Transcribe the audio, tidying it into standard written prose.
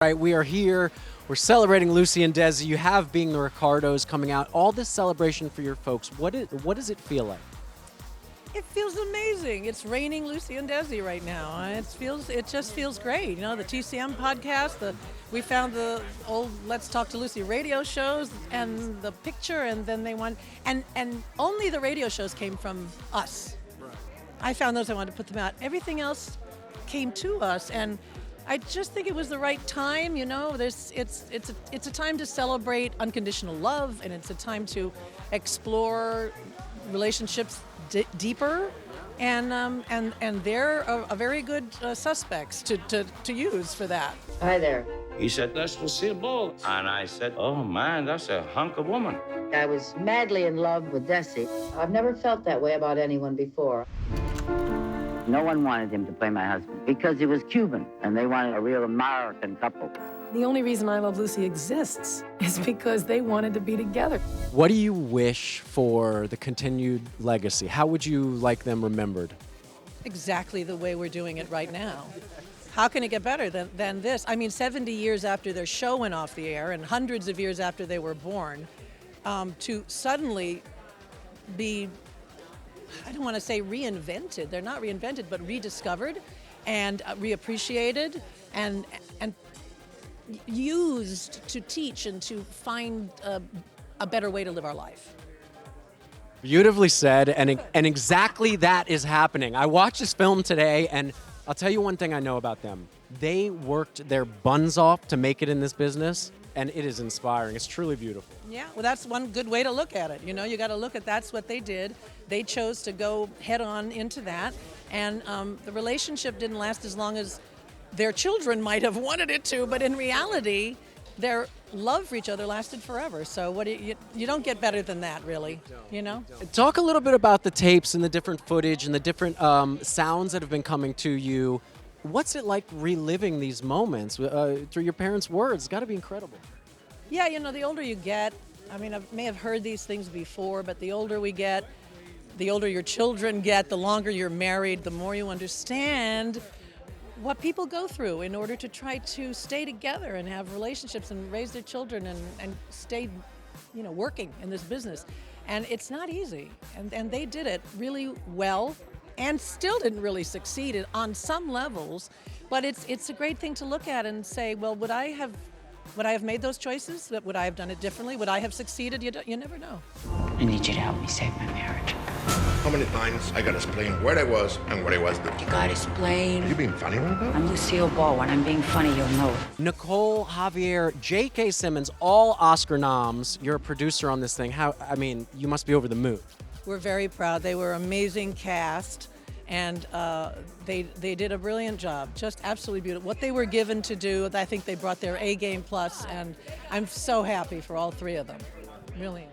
Right, we are here. We're celebrating Lucy and Desi. You have Being the Ricardos coming out. All this celebration for your folks. What does it feel like? It feels amazing. It's raining Lucy and Desi right now. It just feels great. You know, the TCM podcast, we found the old Let's Talk to Lucy radio shows and the picture, and then they want, and only the radio shows came from us. Right. I found those, I wanted to put them out. Everything else came to us, and I just think it was the right time. You know, it's a time to celebrate unconditional love, and it's a time to explore relationships deeper, and they're a very good suspects to use for that. Hi there. He said, "That's Lucille." And I said, "Oh man, that's a hunk of woman." I was madly in love with Desi. I've never felt that way about anyone before. No one wanted him to play my husband because he was Cuban, and they wanted a real American couple. The only reason I Love Lucy exists is because they wanted to be together. What do you wish for the continued legacy? How would you like them remembered? Exactly the way we're doing it right now. How can it get better than this? I mean, 70 years after their show went off the air and hundreds of years after they were born, to suddenly be, I don't want to say reinvented, they're not reinvented, but rediscovered and reappreciated and used to teach and to find a better way to live our life. Beautifully said, and exactly that is happening. I watched this film today, and I'll tell you one thing I know about them. They worked their buns off to make it in this business, and it is inspiring. It's truly beautiful. Yeah, well, that's one good way to look at it. You know, you got to look at that's what they did. They chose to go head on into that, and the relationship didn't last as long as their children might have wanted it to, but in reality, their love for each other lasted forever. So you don't get better than that, really, you know? Talk a little bit about the tapes and the different footage and the different sounds that have been coming to you. What's it like reliving these moments through your parents' words? It's got to be incredible. Yeah, you know, the older you get, I mean, I may have heard these things before, but the older we get, the older your children get, the longer you're married, the more you understand what people go through in order to try to stay together and have relationships and raise their children and stay, you know, working in this business. And it's not easy. And they did it really well and still didn't really succeed on some levels. But it's a great thing to look at and say, well, would I have made those choices? Would I have done it differently? Would I have succeeded? You never know. I need you to help me save my marriage. How many times I gotta explain where I was and what I was doing? You gotta explain. Are you being funny right now? I'm Lucille Ball. When I'm being funny, you'll know it. Nicole, Javier, J.K. Simmons, all Oscar noms. You're a producer on this thing. You must be over the moon. We're very proud. They were an amazing cast, and they did a brilliant job. Just absolutely beautiful. What they were given to do, I think they brought their A game plus, and I'm so happy for all three of them. Really am.